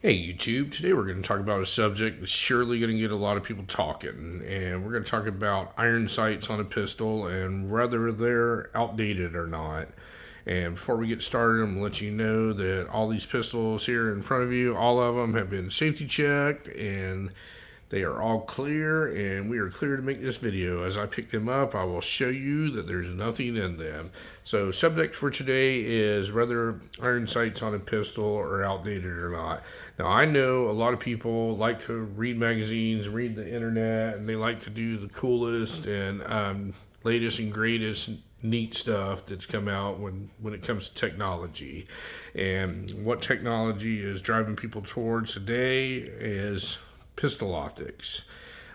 Hey YouTube, today we're going to talk about a subject that's surely going to get a lot of people talking, and we're going to talk about iron sights on a pistol and whether they're outdated or not. And before we get started, I'm going to let you know that all these pistols here in front of you, all of them have been safety checked and they are all clear, and we are clear to make this video. As I pick them up, I will show you that there's nothing in them. So subject for today is whether iron sights on a pistol are outdated or not. Now I know a lot of people like to read magazines, read the internet, and they like to do the coolest and latest and greatest neat stuff that's come out when it comes to technology. And what technology is driving people towards today is pistol optics.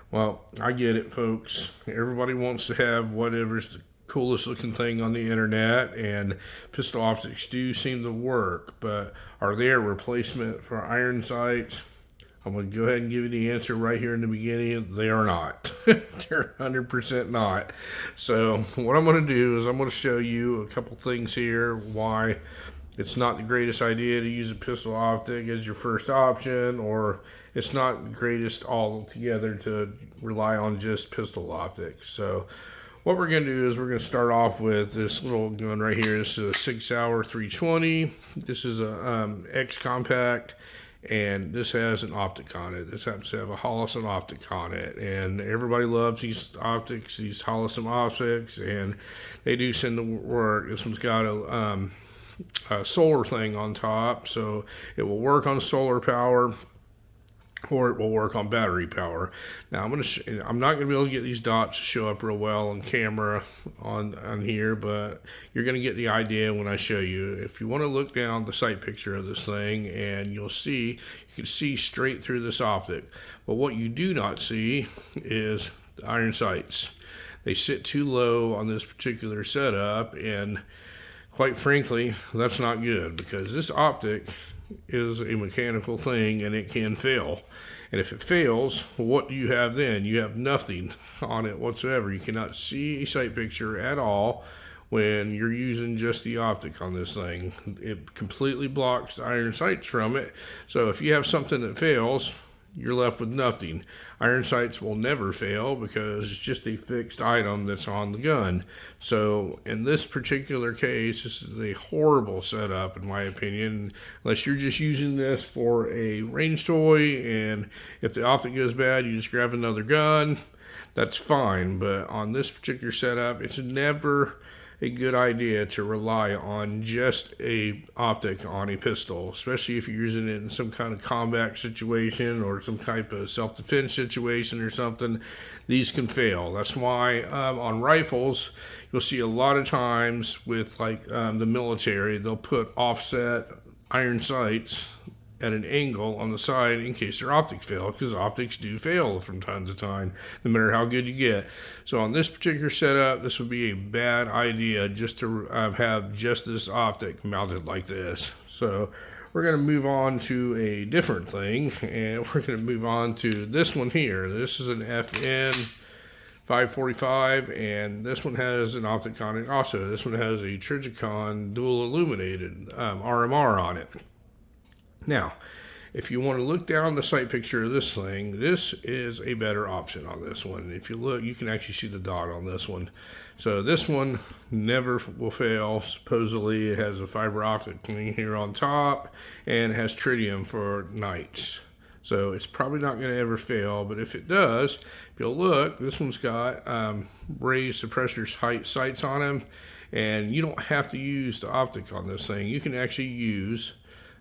Well, I get it, folks. Everybody wants to have whatever's the coolest looking thing on the internet, and pistol optics do seem to work, but are they a replacement for iron sights? I'm going to go ahead and give you the answer right here in the beginning. They are not. They're 100% not. So what I'm going to do is I'm going to show you a couple things here why it's not the greatest idea to use a pistol optic as your first option, or it's not the greatest altogether to rely on just pistol optics. So what we're going to do is we're going to start off with this little gun right here. This is a Sig P320. This is a X compact, and this has an optic on it. This happens to have a Holosun optic on it, and everybody loves these optics, these Holosun optics, and they do seem to work. This one's got a solar thing on top, so it will work on solar power or it will work on battery power. Now I'm not going to be able to get these dots to show up real well on camera on here, but you're going to get the idea when I show you. If you want to look down the sight picture of this thing, and you can see straight through this optic, but what you do not see is the iron sights. They sit too low on this particular setup, and quite frankly, that's not good, because this optic is a mechanical thing and it can fail. And if it fails, what do you have then? You have nothing on it whatsoever. You cannot see a sight picture at all when you're using just the optic on this thing. It completely blocks the iron sights from it. So if you have something that fails, you're left with nothing. Iron sights will never fail because it's just a fixed item that's on the gun. So in this particular case, this is a horrible setup in my opinion, unless you're just using this for a range toy, and if the optic goes bad, you just grab another gun. That's fine, but on this particular setup, it's never a good idea to rely on just a optic on a pistol, especially if you're using it in some kind of combat situation or some type of self-defense situation or something. These can fail. That's why on rifles, you'll see a lot of times with the military, they'll put offset iron sights at an angle on the side in case their optics fail, because optics do fail from time to time, no matter how good you get. So on this particular setup, this would be a bad idea just to have just this optic mounted like this. So we're going to move on to a different thing, and we're going to move on to this one here. This is an FN 545, and this one has an optic on it also. This one has a Trigicon dual illuminated RMR on it. Now, if you want to look down the sight picture of this thing, this is a better option on this one. If you look, you can actually see the dot on this one. So this one never will fail. Supposedly it has a fiber optic thing here on top, and it has tritium for nights. So it's probably not going to ever fail, but if it does, if you'll look, this one's got raised suppressor height sights on them, and you don't have to use the optic on this thing. You can actually use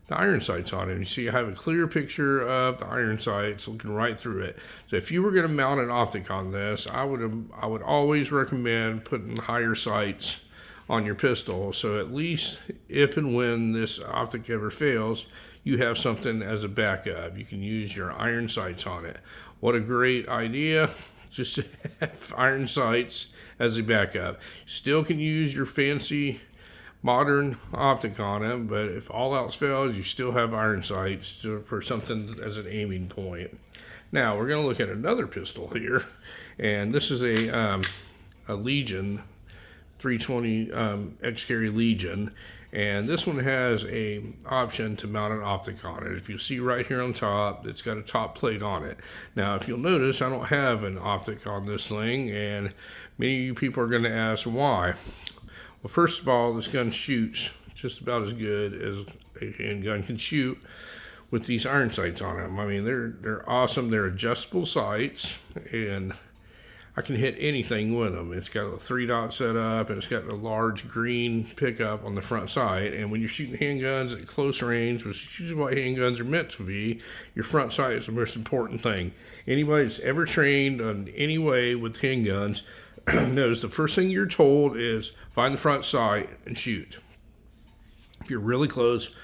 the iron sights on it. You see I have a clear picture of the iron sights looking right through it. So if you were going to mount an optic on this, I would always recommend putting higher sights on your pistol, so at least if and when this optic ever fails, you have something as a backup. You can use your iron sights on it. What a great idea, just to have iron sights as a backup. Still can use your fancy modern optic on it, but if all else fails, you still have iron sights for something as an aiming point. Now we're going to look at another pistol here, and this is a Legion 320 X carry Legion, And this one has a option to mount an optic on it. If you see right here on top, it's got a top plate on it. Now, if you'll notice, I don't have an optic on this thing, and many of you people are going to ask why. Well, first of all, this gun shoots just about as good as a handgun can shoot with these iron sights on them. I mean, they're awesome. They're adjustable sights, and I can hit anything with them. It's got a 3-dot setup, and it's got a large green pickup on the front sight. And when you're shooting handguns at close range, which is usually what handguns are meant to be, your front sight is the most important thing. Anybody that's ever trained on any way with handguns knows the first thing you're told is find the front sight and shoot. If you're really close,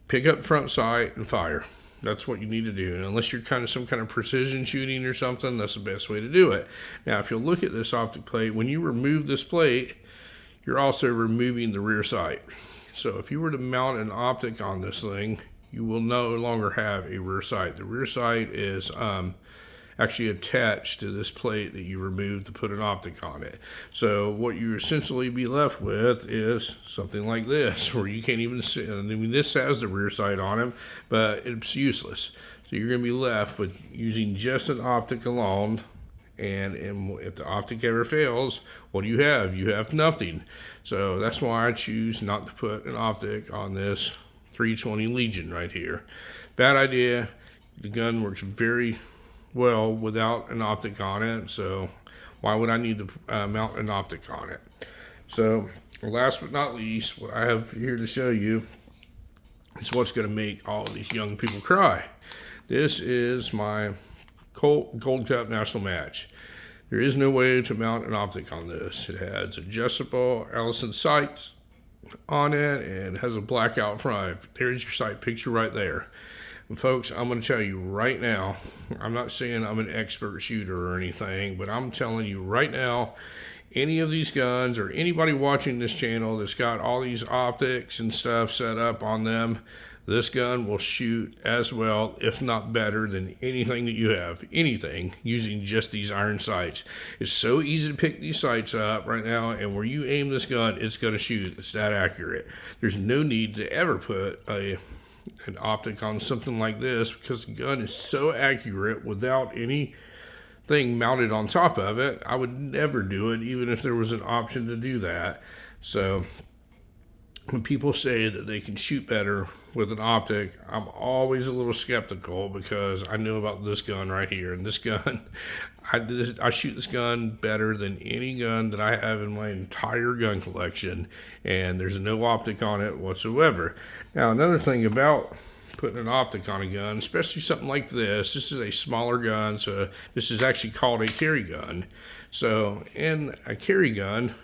pick up front sight and fire. That's what you need to do. And unless you're kind of some kind of precision shooting or something, that's the best way to do it. Now, if you'll look at this optic plate, when you remove this plate, you're also removing the rear sight. So if you were to mount an optic on this thing, you will no longer have a rear sight. The rear sight is actually attached to this plate that you removed to put an optic on it. So what you essentially be left with is something like this, where you can't even see. I mean, this has the rear sight on it, but it's useless. So you're going to be left with using just an optic alone. And if the optic ever fails, what do you have? You have nothing. So that's why I choose not to put an optic on this 320 Legion right here. Bad idea. The gun works very well without an optic on it, so why would I need to mount an optic on it? So last but not least, what I have here to show you is what's going to make all of these young people cry. This is my Colt Gold Cup National Match. There is no way to mount an optic on this. It has adjustable Allison sights on it and has a blackout front. There's your sight picture right there. And folks, I'm going to tell you right now, I'm not saying I'm an expert shooter or anything, but I'm telling you right now, any of these guns or anybody watching this channel that's got all these optics and stuff set up on them, this gun will shoot as well, if not better, than anything that you have. Anything using just these iron sights. It's so easy to pick these sights up right now, and where you aim this gun, it's going to shoot. It's that accurate. There's no need to ever put an optic on something like this, because the gun is so accurate without anything mounted on top of it. I would never do it, even if there was an option to do that. So when people say that they can shoot better with an optic, I'm always a little skeptical, because I know about this gun right here. And this gun, I shoot this gun better than any gun that I have in my entire gun collection, and there's no optic on it whatsoever. Now, another thing about putting an optic on a gun, especially something like this is a smaller gun, so this is actually called a carry gun. So in a carry gun,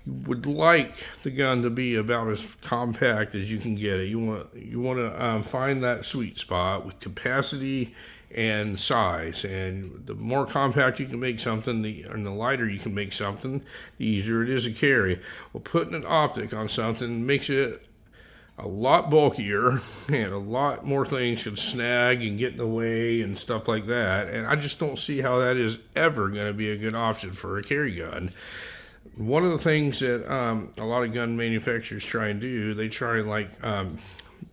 you would like the gun to be about as compact as you can get it. You want to find that sweet spot with capacity and size. And the more compact you can make something, and the lighter you can make something, the easier it is to carry. Well, putting an optic on something makes it a lot bulkier, and a lot more things can snag and get in the way and stuff like that. And I just don't see how that is ever going to be a good option for a carry gun. One of the things that a lot of gun manufacturers try and do, they try and like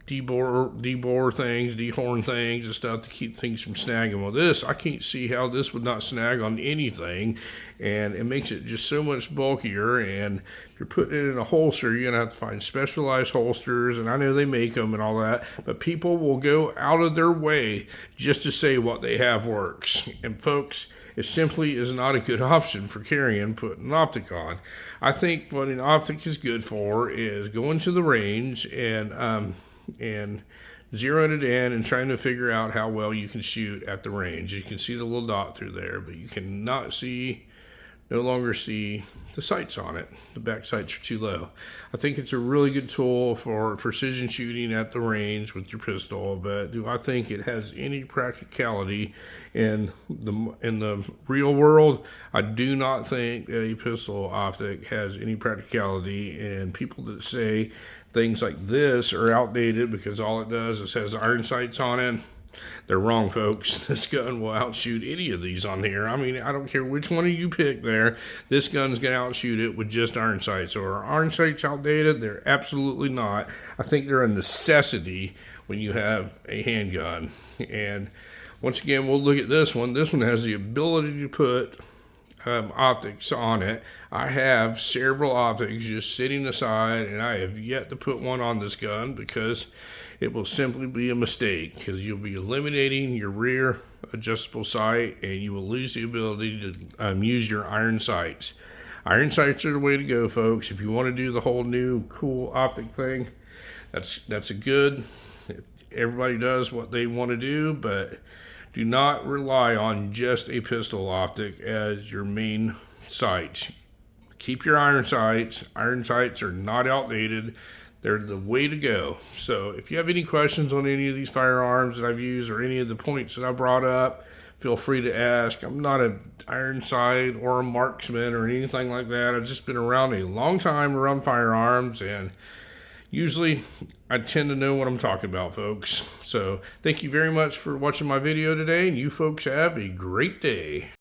debore things, dehorn things and stuff to keep things from snagging. Well, this, I can't see how this would not snag on anything, and it makes it just so much bulkier. And if you're putting it in a holster, you're gonna have to find specialized holsters, and I know they make them and all that, but people will go out of their way just to say what they have works. And folks, it simply is not a good option for carrying, putting an optic on. I think what an optic is good for is going to the range and zeroing it in and trying to figure out how well you can shoot at the range. You can see the little dot through there, but you cannot no longer see the sights on it. The back sights are too low. I think it's a really good tool for precision shooting at the range with your pistol, but do I think it has any practicality in the real world? I do not think that a pistol optic has any practicality, and people that say things like this are outdated because all it does is has iron sights on it, They're wrong, folks. This gun will outshoot any of these on here. I mean, I don't care which one of you pick there. This gun's going to outshoot it with just iron sights. So are iron sights outdated? They're absolutely not. I think they're a necessity when you have a handgun. And once again, we'll look at this one. This one has the ability to put optics on it. I have several optics just sitting aside, and I have yet to put one on this gun because it will simply be a mistake, because you'll be eliminating your rear adjustable sight and you will lose the ability to use your iron sights. Iron sights are the way to go, folks. If you want to do the whole new cool optic thing, that's a good. Everybody does what they want to do, but do not rely on just a pistol optic as your main sights. Keep your iron sights. Iron sights are not outdated. They're the way to go. So if you have any questions on any of these firearms that I've used or any of the points that I brought up, feel free to ask. I'm not an iron sight or a marksman or anything like that. I've just been around a long time around firearms, and usually I tend to know what I'm talking about, folks. So thank you very much for watching my video today, and you folks have a great day.